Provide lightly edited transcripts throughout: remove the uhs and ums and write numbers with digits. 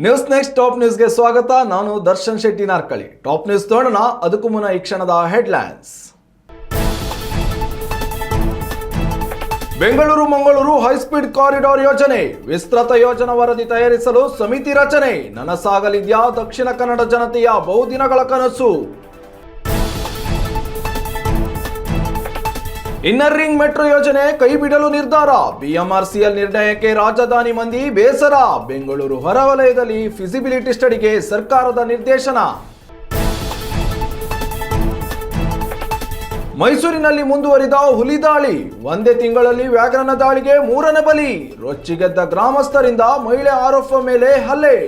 News next top ನ್ಯೂಸ್ಗೆ ಸ್ವಾಗತ. ನಾನು ದರ್ಶನ್ ಶೆಟ್ಟಿ ನಾರ್ಕಳಿ. ಟಾಪ್ ನ್ಯೂಸ್ ನೋಡೋಣ. ಅದಕ್ಕೂ ಮುನ್ನ ಈ ಕ್ಷಣದ headlines. Bengaluru Mangaluru high speed corridor ಯೋಜನೆ ವಿಸ್ತೃತ ಯೋಜನಾ ವರದಿ ತಯಾರಿಸಲು ಸಮಿತಿ ರಚನೆ. ನನಸಾಗಲಿದ್ಯಾ ದಕ್ಷಿಣ ಕನ್ನಡ ಜನತೆಯ ಬಹುದಿನಗಳ ಕನಸು. ಇನ್ನರ್ ರಿಂಗ್ ಮೆಟ್ರೋ ಯೋಜನೆ ಕೈ ಬಿಡಲು ನಿರ್ಧಾರ. ಬಿಎಂಆರ್ಸಿಎಲ್ ನಿರ್ಣಯಕ್ಕೆ ರಾಜಧಾನಿ ಮಂದಿ ಬೇಸರ. ಬೆಂಗಳೂರು ಹೊರವಲಯದಲ್ಲಿ ಫಿಸಿಬಿಲಿಟಿ ಸ್ಟಡಿಗೆ ಸರ್ಕಾರದ ನಿರ್ದೇಶನ. ಮೈಸೂರಿನಲ್ಲಿ ಮುಂದುವರಿದ ಹುಲಿ ದಾಳಿ. ಒಂದೇ ತಿಂಗಳಲ್ಲಿ ವ್ಯಾಘ್ರನ ದಾಳಿಗೆ 3ನೇ ಬಲಿ. ರೊಚ್ಚಿಗೆದ್ದ ಗ್ರಾಮಸ್ಥರಿಂದ ಮಹಿಳೆ ಆರೋಪ ಮೇಲೆ ಹಲ್ಲೆ.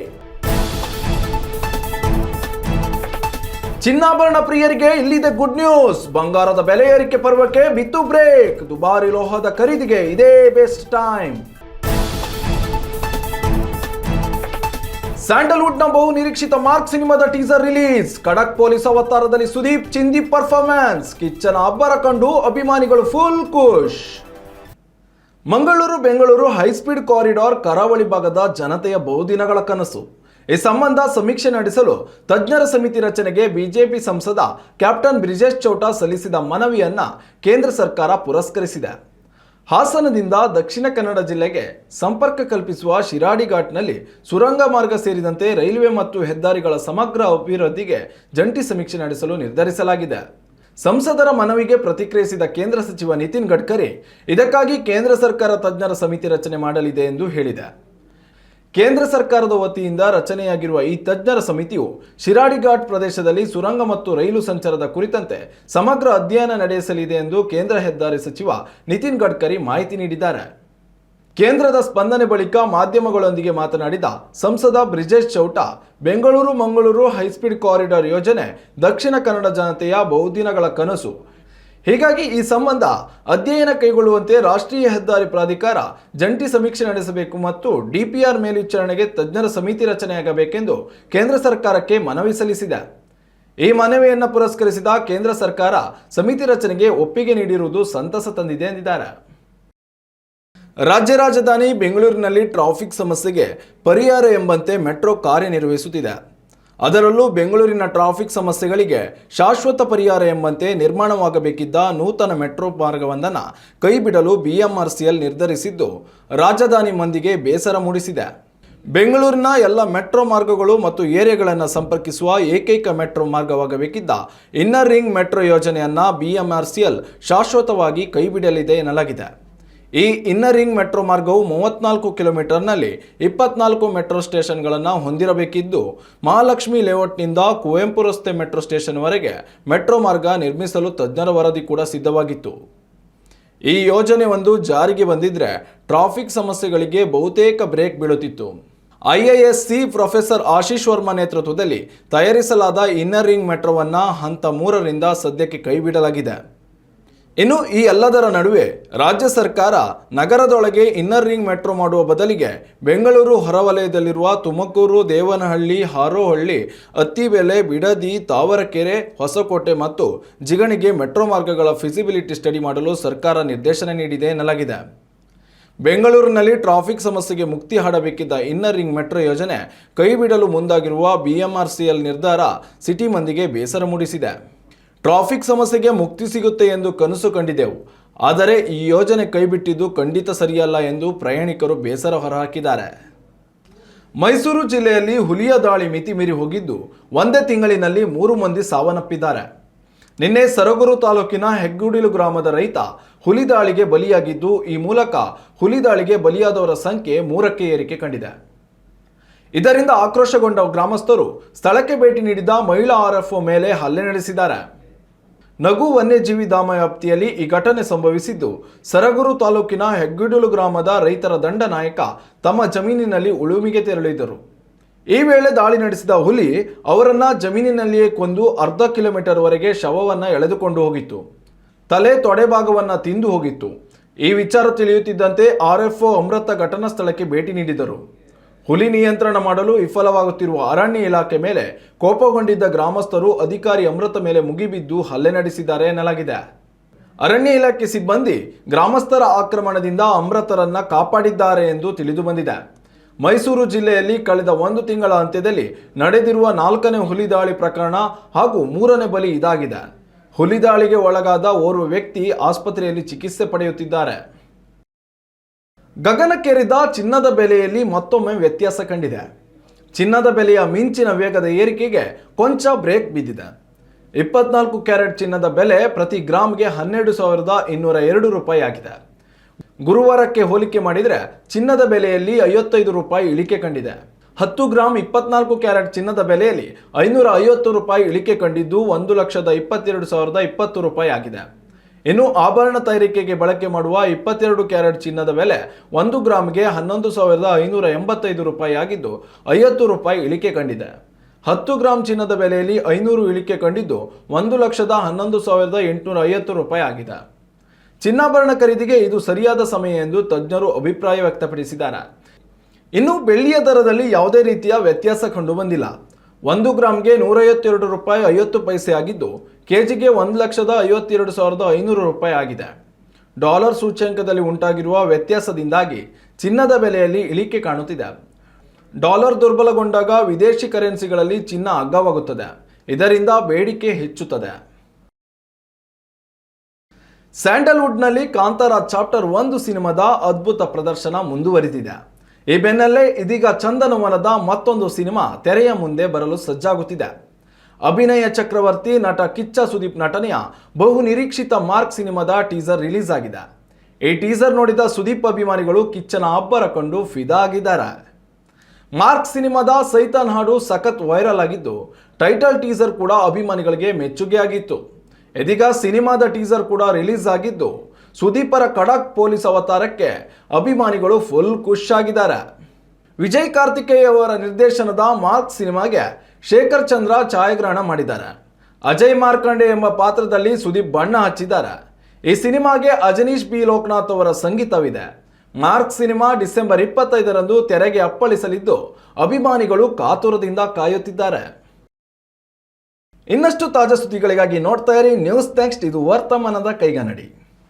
ಚಿನ್ನಾಭರಣ ಪ್ರಿಯರಿಗೆ ಇಲ್ಲಿದೆ ಗುಡ್ ನ್ಯೂಸ್. ಬಂಗಾರದ ಬೆಲೆ ಏರಿಕೆ ಪರ್ವಕ್ಕೆ ಬಿತ್ತು ಬ್ರೇಕ್. ದುಬಾರಿ ಲೋಹದ ಖರೀದಿಗೆ ಇದೇ ಬೆಸ್ಟ್ ಟೈಮ್. ಸ್ಯಾಂಡಲ್ವುಡ್ ನ ಬಹು ನಿರೀಕ್ಷಿತ ಮಾರ್ಕ್ ಸಿನಿಮಾದ ಟೀಸರ್ ರಿಲೀಸ್. ಖಡಕ್ ಪೊಲೀಸ್ ಅವತಾರದಲ್ಲಿ ಸುದೀಪ್ ಚಿಂದೀಪ್ ಪರ್ಫಾರ್ಮೆನ್ಸ್. ಕಿಚ್ಚನ ಅಬ್ಬರ ಕಂಡು ಅಭಿಮಾನಿಗಳು ಫುಲ್ ಖುಷ್. ಮಂಗಳೂರು ಬೆಂಗಳೂರು ಹೈಸ್ಪೀಡ್ ಕಾರಿಡಾರ್ ಕರಾವಳಿ ಭಾಗದ ಜನತೆಯ ಬಹುದಿನಗಳ ಕನಸು. ಈ ಸಂಬಂಧ ಸಮೀಕ್ಷೆ ನಡೆಸಲು ತಜ್ಞರ ಸಮಿತಿ ರಚನೆಗೆ ಬಿಜೆಪಿ ಸಂಸದ ಕ್ಯಾಪ್ಟನ್ ಬ್ರಿಜೇಶ್ ಚೌಟ ಸಲ್ಲಿಸಿದ ಮನವಿಯನ್ನ ಕೇಂದ್ರ ಸರ್ಕಾರ ಪುರಸ್ಕರಿಸಿದೆ. ಹಾಸನದಿಂದ ದಕ್ಷಿಣ ಕನ್ನಡ ಜಿಲ್ಲೆಗೆ ಸಂಪರ್ಕ ಕಲ್ಪಿಸುವ ಶಿರಾಡಿ ಘಾಟ್ನಲ್ಲಿ ಸುರಂಗ ಮಾರ್ಗ ಸೇರಿದಂತೆ ರೈಲ್ವೆ ಮತ್ತು ಹೆದ್ದಾರಿಗಳ ಸಮಗ್ರ ಅಭಿವೃದ್ಧಿಗೆ ಜಂಟಿ ಸಮೀಕ್ಷೆ ನಡೆಸಲು ನಿರ್ಧರಿಸಲಾಗಿದೆ. ಸಂಸದರ ಮನವಿಗೆ ಪ್ರತಿಕ್ರಿಯಿಸಿದ ಕೇಂದ್ರ ಸಚಿವ ನಿತಿನ್ ಗಡ್ಕರಿ, ಇದಕ್ಕಾಗಿ ಕೇಂದ್ರ ಸರ್ಕಾರ ತಜ್ಞರ ಸಮಿತಿ ರಚನೆ ಮಾಡಲಿದೆ ಎಂದು ಹೇಳಿದೆ. ಕೇಂದ್ರ ಸರ್ಕಾರದ ವತಿಯಿಂದ ರಚನೆಯಾಗಿರುವ ಈ ತಜ್ಞರ ಸಮಿತಿಯು ಶಿರಾಡಿ ಘಾಟ್ ಪ್ರದೇಶದಲ್ಲಿ ಸುರಂಗ ಮತ್ತು ರೈಲು ಸಂಚಾರದ ಕುರಿತಂತೆ ಸಮಗ್ರ ಅಧ್ಯಯನ ನಡೆಸಲಿದೆ ಎಂದು ಕೇಂದ್ರ ಹೆದ್ದಾರಿ ಸಚಿವ ನಿತಿನ್ ಗಡ್ಕರಿ ಮಾಹಿತಿ ನೀಡಿದ್ದಾರೆ. ಕೇಂದ್ರದ ಸ್ಪಂದನೆ ಬಳಿಕ ಮಾಧ್ಯಮಗಳೊಂದಿಗೆ ಮಾತನಾಡಿದ ಸಂಸದ ಬ್ರಿಜೇಶ್ ಚೌಟ, ಬೆಂಗಳೂರು ಮಂಗಳೂರು ಹೈಸ್ಪೀಡ್ ಕಾರಿಡಾರ್ ಯೋಜನೆ ದಕ್ಷಿಣ ಕನ್ನಡ ಜನತೆಯ ಬಹುದಿನಗಳ ಕನಸು. ಹೀಗಾಗಿ ಈ ಸಂಬಂಧ ಅಧ್ಯಯನ ಕೈಗೊಳ್ಳುವಂತೆ ರಾಷ್ಟ್ರೀಯ ಹೆದ್ದಾರಿ ಪ್ರಾಧಿಕಾರ ಜಂಟಿ ಸಮೀಕ್ಷೆ ನಡೆಸಬೇಕು ಮತ್ತು ಡಿಪಿಆರ್ ಮೇಲ್ವಿಚಾರಣೆಗೆ ತಜ್ಞರ ಸಮಿತಿ ರಚನೆಯಾಗಬೇಕೆಂದು ಕೇಂದ್ರ ಸರ್ಕಾರಕ್ಕೆ ಮನವಿ ಸಲ್ಲಿಸಿದೆ. ಈ ಮನವಿಯನ್ನು ಪುರಸ್ಕರಿಸಿದ ಕೇಂದ್ರ ಸರ್ಕಾರ ಸಮಿತಿ ರಚನೆಗೆ ಒಪ್ಪಿಗೆ ನೀಡಿರುವುದು ಸಂತಸ ತಂದಿದೆ ಎಂದಿದ್ದಾರೆ. ರಾಜ್ಯ ರಾಜಧಾನಿ ಬೆಂಗಳೂರಿನಲ್ಲಿ ಟ್ರಾಫಿಕ್ ಸಮಸ್ಯೆಗೆ ಪರಿಹಾರ ಎಂಬಂತೆ ಮೆಟ್ರೋ ಕಾರ್ಯನಿರ್ವಹಿಸುತ್ತಿದೆ. ಅದರಲ್ಲೂ ಬೆಂಗಳೂರಿನ ಟ್ರಾಫಿಕ್ ಸಮಸ್ಯೆಗಳಿಗೆ ಶಾಶ್ವತ ಪರಿಹಾರ ಎಂಬಂತೆ ನಿರ್ಮಾಣವಾಗಬೇಕಿದ್ದ ನೂತನ ಮೆಟ್ರೋ ಮಾರ್ಗವೊಂದನ್ನು ಕೈಬಿಡಲು ಬಿಎಂಆರ್ಸಿಎಲ್ ನಿರ್ಧರಿಸಿದ್ದು ರಾಜಧಾನಿ ಮಂದಿಗೆ ಬೇಸರ ಮೂಡಿಸಿದೆ. ಬೆಂಗಳೂರಿನ ಎಲ್ಲ ಮೆಟ್ರೋ ಮಾರ್ಗಗಳು ಮತ್ತು ಏರಿಯಾಗಳನ್ನು ಸಂಪರ್ಕಿಸುವ ಏಕೈಕ ಮೆಟ್ರೋ ಮಾರ್ಗವಾಗಬೇಕಿದ್ದ ಇನ್ನರ್ ರಿಂಗ್ ಮೆಟ್ರೋ ಯೋಜನೆಯನ್ನು ಬಿಎಂಆರ್ಸಿಎಲ್ ಶಾಶ್ವತವಾಗಿ ಕೈಬಿಡಲಿದೆ ಎನ್ನಲಾಗಿದೆ. ಈ ಇನ್ನರ್ ರಿಂಗ್ ಮೆಟ್ರೋ ಮಾರ್ಗವು 34 ಕಿಲೋಮೀಟರ್ನಲ್ಲಿ 24 ಮೆಟ್ರೋ ಸ್ಟೇಷನ್ಗಳನ್ನು ಹೊಂದಿರಬೇಕಿದ್ದು, ಮಹಾಲಕ್ಷ್ಮಿ ಲೇಔಟ್ನಿಂದ ಕುವೆಂಪು ರಸ್ತೆ ಮೆಟ್ರೋ ಸ್ಟೇಷನ್ವರೆಗೆ ಮೆಟ್ರೋ ಮಾರ್ಗ ನಿರ್ಮಿಸಲು ತಜ್ಞರ ವರದಿ ಕೂಡ ಸಿದ್ಧವಾಗಿತ್ತು. ಈ ಯೋಜನೆ ಒಂದು ಜಾರಿಗೆ ಬಂದಿದ್ರೆ ಟ್ರಾಫಿಕ್ ಸಮಸ್ಯೆಗಳಿಗೆ ಬಹುತೇಕ ಬ್ರೇಕ್ ಬೀಳುತ್ತಿತ್ತು. ಐಐಎಸ್ಸಿ ಪ್ರೊಫೆಸರ್ ಆಶೀಶ್ ವರ್ಮಾ ನೇತೃತ್ವದಲ್ಲಿ ತಯಾರಿಸಲಾದ ಇನ್ನರ್ ರಿಂಗ್ ಮೆಟ್ರೋವನ್ನು ಹಂತ 3ರಿಂದ ಸದ್ಯಕ್ಕೆ ಕೈಬಿಡಲಾಗಿದೆ. ಇನ್ನು ಈ ಎಲ್ಲದರ ನಡುವೆ ರಾಜ್ಯ ಸರ್ಕಾರ ನಗರದೊಳಗೆ ಇನ್ನರ್ ರಿಂಗ್ ಮೆಟ್ರೋ ಮಾಡುವ ಬದಲಿಗೆ ಬೆಂಗಳೂರು ಹೊರವಲಯದಲ್ಲಿರುವ ತುಮಕೂರು, ದೇವನಹಳ್ಳಿ, ಹಾರೋಹಳ್ಳಿ, ಅತ್ತಿಬೆಲೆ, ಬಿಡದಿ, ತಾವರಕೆರೆ, ಹೊಸಕೋಟೆ ಮತ್ತು ಜಿಗಣಿಗೆ ಮೆಟ್ರೋ ಮಾರ್ಗಗಳ ಫಿಸಿಬಿಲಿಟಿ ಸ್ಟಡಿ ಮಾಡಲು ಸರ್ಕಾರ ನಿರ್ದೇಶನ ನೀಡಿದೆ ಎನ್ನಲಾಗಿದೆ. ಬೆಂಗಳೂರಿನಲ್ಲಿ ಟ್ರಾಫಿಕ್ ಸಮಸ್ಯೆಗೆ ಮುಕ್ತಿ ಹಾಡಬೇಕಿದ್ದ ಇನ್ನರ್ ರಿಂಗ್ ಮೆಟ್ರೋ ಯೋಜನೆ ಕೈಬಿಡಲು ಮುಂದಾಗಿರುವ ಬಿಎಂಆರ್ಸಿಎಲ್ ನಿರ್ಧಾರ ಸಿಟಿ ಮಂದಿಗೆ ಬೇಸರ ಮೂಡಿಸಿದೆ. ಟ್ರಾಫಿಕ್ ಸಮಸ್ಯೆಗೆ ಮುಕ್ತಿ ಸಿಗುತ್ತೆ ಎಂದು ಕನಸು ಕಂಡಿದ್ದೆವು, ಆದರೆ ಈ ಯೋಜನೆ ಕೈಬಿಟ್ಟಿದ್ದು ಖಂಡಿತ ಸರಿಯಲ್ಲ ಎಂದು ಪ್ರಯಾಣಿಕರು ಬೇಸರ ಹೊರಹಾಕಿದ್ದಾರೆ. ಮೈಸೂರು ಜಿಲ್ಲೆಯಲ್ಲಿ ಹುಲಿಯ ದಾಳಿ ಮಿತಿ ಮೀರಿ ಹೋಗಿದ್ದು ಒಂದೇ ತಿಂಗಳಿನಲ್ಲಿ 3 ಮಂದಿ ಸಾವನ್ನಪ್ಪಿದ್ದಾರೆ. ನಿನ್ನೆ ಸರಗೂರು ತಾಲೂಕಿನ ಹೆಗ್ಗುಡಿಲು ಗ್ರಾಮದ ರೈತ ಹುಲಿ ದಾಳಿಗೆ ಬಲಿಯಾಗಿದ್ದು, ಈ ಮೂಲಕ ಹುಲಿ ದಾಳಿಗೆ ಬಲಿಯಾದವರ ಸಂಖ್ಯೆ 3ಕ್ಕೆ ಏರಿಕೆ ಕಂಡಿದೆ. ಇದರಿಂದ ಆಕ್ರೋಶಗೊಂಡ ಗ್ರಾಮಸ್ಥರು ಸ್ಥಳಕ್ಕೆ ಭೇಟಿ ನೀಡಿದ ಮಹಿಳಾ ಆರ್ಎಫ್ಒ ಮೇಲೆ ಹಲ್ಲೆ ನಡೆಸಿದ್ದಾರೆ. ನಗು ವನ್ಯಜೀವಿ ಧಾಮ ವ್ಯಾಪ್ತಿಯಲ್ಲಿ ಈ ಘಟನೆ ಸಂಭವಿಸಿದ್ದು, ಸರಗೂರು ತಾಲೂಕಿನ ಹೆಗ್ಗುಡಿಲು ಗ್ರಾಮದ ರೈತರ ದಂಡ ನಾಯಕ ತಮ್ಮ ಜಮೀನಿನಲ್ಲಿ ಉಳುಮೆಗೆ ತೆರಳಿದರು. ಈ ವೇಳೆ ದಾಳಿ ನಡೆಸಿದ ಹುಲಿ ಅವರನ್ನ ಜಮೀನಿನಲ್ಲಿಯೇ ಕೊಂದು ಅರ್ಧ ಕಿಲೋಮೀಟರ್ವರೆಗೆ ಶವವನ್ನು ಎಳೆದುಕೊಂಡು ಹೋಗಿತ್ತು. ತಲೆ ತೊಡೆ ಭಾಗವನ್ನು ತಿಂದು ಹೋಗಿತ್ತು. ಈ ವಿಚಾರ ತಿಳಿಯುತ್ತಿದ್ದಂತೆ ಆರ್ಎಫ್ಒ ಅಮೃತ ಘಟನಾ ಸ್ಥಳಕ್ಕೆ ಭೇಟಿ ನೀಡಿದರು. ಹುಲಿ ನಿಯಂತ್ರಣ ಮಾಡಲು ವಿಫಲವಾಗುತ್ತಿರುವ ಅರಣ್ಯ ಇಲಾಖೆ ಮೇಲೆ ಕೋಪಗೊಂಡಿದ್ದ ಗ್ರಾಮಸ್ಥರು ಅಧಿಕಾರಿ ಅಮೃತ ಮೇಲೆ ಮುಗಿಬಿದ್ದು ಹಲ್ಲೆ ನಡೆಸಿದ್ದಾರೆ ಎನ್ನಲಾಗಿದೆ. ಅರಣ್ಯ ಇಲಾಖೆ ಸಿಬ್ಬಂದಿ ಗ್ರಾಮಸ್ಥರ ಆಕ್ರಮಣದಿಂದ ಅಮೃತರನ್ನ ಕಾಪಾಡಿದ್ದಾರೆ ಎಂದು ತಿಳಿದು ಬಂದಿದೆ. ಮೈಸೂರು ಜಿಲ್ಲೆಯಲ್ಲಿ ಕಳೆದ 1 ತಿಂಗಳ ಅಂತ್ಯದಲ್ಲಿ ನಡೆದಿರುವ 4ನೇ ಹುಲಿ ದಾಳಿ ಪ್ರಕರಣ ಹಾಗೂ 3ನೇ ಬಲಿ ಇದಾಗಿದೆ. ಹುಲಿ ದಾಳಿಗೆ ಒಳಗಾದ ಓರ್ವ ವ್ಯಕ್ತಿ ಆಸ್ಪತ್ರೆಯಲ್ಲಿ ಚಿಕಿತ್ಸೆ ಪಡೆಯುತ್ತಿದ್ದಾರೆ. ಗಗನಕ್ಕೇರಿದ ಚಿನ್ನದ ಬೆಲೆಯಲ್ಲಿ ಮತ್ತೊಮ್ಮೆ ವ್ಯತ್ಯಾಸ ಕಂಡಿದೆ. ಚಿನ್ನದ ಬೆಲೆಯ ಮಿಂಚಿನ ವೇಗದ ಏರಿಕೆಗೆ ಕೊಂಚ ಬ್ರೇಕ್ ಬಿದ್ದಿದೆ. 24 ಕ್ಯಾರೆಟ್ ಚಿನ್ನದ ಬೆಲೆ ಪ್ರತಿ ಗ್ರಾಮ್ಗೆ 12,202 ರೂಪಾಯಿ ಆಗಿದೆ. ಗುರುವಾರಕ್ಕೆ ಹೋಲಿಕೆ ಮಾಡಿದರೆ ಚಿನ್ನದ ಬೆಲೆಯಲ್ಲಿ 55 ರೂಪಾಯಿ ಇಳಿಕೆ ಕಂಡಿದೆ. 10 ಗ್ರಾಮ್ 24 ಕ್ಯಾರೆಟ್ ಚಿನ್ನದ ಬೆಲೆಯಲ್ಲಿ 550 ರೂಪಾಯಿ ಇಳಿಕೆ ಕಂಡಿದ್ದು 1,22,020 ರೂಪಾಯಿ ಆಗಿದೆ. ಇನ್ನು ಆಭರಣ ತಯಾರಿಕೆಗೆ ಬಳಕೆ ಮಾಡುವ 22 ಕ್ಯಾರೆಟ್ ಚಿನ್ನದ ಬೆಲೆ 1 ಗ್ರಾಮ್ಗೆ 11,585 ರೂಪಾಯಿ ಆಗಿದ್ದು 50 ರೂಪಾಯಿ ಇಳಿಕೆ ಕಂಡಿದೆ. 10 ಗ್ರಾಮ್ ಚಿನ್ನದ ಬೆಲೆಯಲ್ಲಿ 500 ಇಳಿಕೆ ಕಂಡಿದ್ದು 1,11,850 ರೂಪಾಯಿ ಆಗಿದೆ. ಚಿನ್ನಾಭರಣ ಖರೀದಿಗೆ ಇದು ಸರಿಯಾದ ಸಮಯ ಎಂದು ತಜ್ಞರು ಅಭಿಪ್ರಾಯ ವ್ಯಕ್ತಪಡಿಸಿದ್ದಾರೆ. ಇನ್ನು ಬೆಳ್ಳಿಯ ದರದಲ್ಲಿ ಯಾವುದೇ ರೀತಿಯ ವ್ಯತ್ಯಾಸ ಕಂಡು ಬಂದಿಲ್ಲ. 1 ಗ್ರಾಮ್ಗೆ 152 ರೂಪಾಯಿ 50 ಪೈಸೆ ಆಗಿದ್ದು ಕೆಜಿಗೆ 1,52,500 ರೂಪಾಯಿ ಆಗಿದೆ. ಡಾಲರ್ ಸೂಚ್ಯಂಕದಲ್ಲಿ ಉಂಟಾಗಿರುವ ವ್ಯತ್ಯಾಸದಿಂದಾಗಿ ಚಿನ್ನದ ಬೆಲೆಯಲ್ಲಿ ಇಳಿಕೆ ಕಾಣುತ್ತಿದೆ. ಡಾಲರ್ ದುರ್ಬಲಗೊಂಡಾಗ ವಿದೇಶಿ ಕರೆನ್ಸಿಗಳಲ್ಲಿ ಚಿನ್ನ ಅಗ್ಗವಾಗುತ್ತದೆ. ಇದರಿಂದ ಬೇಡಿಕೆ ಹೆಚ್ಚುತ್ತದೆ. ಸ್ಯಾಂಡಲ್ವುಡ್ನಲ್ಲಿ ಕಾಂತಾರ ಚಾಪ್ಟರ್ 1 ಸಿನಿಮಾದ ಅದ್ಭುತ ಪ್ರದರ್ಶನ ಮುಂದುವರಿದಿದೆ. ಈ ಬೆನ್ನಲ್ಲೇ ಇದೀಗ ಚಂದನವನದ ಮತ್ತೊಂದು ಸಿನಿಮಾ ತೆರೆಯ ಮುಂದೆ ಬರಲು ಸಜ್ಜಾಗುತ್ತಿದೆ. ಅಭಿನಯ ಚಕ್ರವರ್ತಿ ನಟ ಕಿಚ್ಚ ಸುದೀಪ್ ನಟನೆಯ ಬಹು ನಿರೀಕ್ಷಿತ ಮಾರ್ಕ್ ಸಿನಿಮಾದ ಟೀಸರ್ ರಿಲೀಸ್ ಆಗಿದೆ. ಈ ಟೀಸರ್ ನೋಡಿದ ಸುದೀಪ್ ಅಭಿಮಾನಿಗಳು ಕಿಚ್ಚನ ಅಬ್ಬರ ಕಂಡು ಫಿದಾ ಆಗಿದ್ದಾರೆ. ಮಾರ್ಕ್ ಸಿನಿಮಾದ ಸೈತಾನ್ ಹಾಡು ಸಖತ್ ವೈರಲ್ ಆಗಿದ್ದು ಟೈಟಲ್ ಟೀಸರ್ ಕೂಡ ಅಭಿಮಾನಿಗಳಿಗೆ ಮೆಚ್ಚುಗೆಯಾಗಿತ್ತು. ಇದೀಗ ಸಿನಿಮಾದ ಟೀಸರ್ ಕೂಡ ರಿಲೀಸ್ ಆಗಿದ್ದು ಸುದೀಪರ ಖಡಕ್ ಪೊಲೀಸ್ ಅವತಾರಕ್ಕೆ ಅಭಿಮಾನಿಗಳು ಫುಲ್ ಖುಷ್ ಆಗಿದ್ದಾರೆ. ವಿಜಯ್ ಕಾರ್ತಿಕೇಯ ಅವರ ನಿರ್ದೇಶನದ ಮಾರ್ಕ್ ಸಿನಿಮಾಗೆ ಶೇಖರ್ ಚಂದ್ರ ಛಾಯಾಗ್ರಹಣ ಮಾಡಿದ್ದಾರೆ. ಅಜಯ್ ಮಾರ್ಕಂಡೆ ಎಂಬ ಪಾತ್ರದಲ್ಲಿ ಸುದೀಪ್ ಬಣ್ಣ ಹಚ್ಚಿದ್ದಾರೆ. ಈ ಸಿನಿಮಾಗೆ ಅಜನೀಶ್ ಬಿ ಲೋಕನಾಥ್ ಅವರ ಸಂಗೀತವಿದೆ. ಮಾರ್ಕ್ ಸಿನಿಮಾ ಡಿಸೆಂಬರ್ 25ರಂದು ತೆರೆಗೆ ಅಪ್ಪಳಿಸಲಿದ್ದು ಅಭಿಮಾನಿಗಳು ಕಾತುರದಿಂದ ಕಾಯುತ್ತಿದ್ದಾರೆ. ಇನ್ನಷ್ಟು ತಾಜಾ ಸುದ್ದಿಗಳಿಗಾಗಿ ನೋಡ್ತಾ ಇರಿ ನ್ಯೂಸ್ ನೆಕ್ಸ್ಟ್. ಇದು ವರ್ತಮಾನದ ಕೈಗನ್ನಡಿ.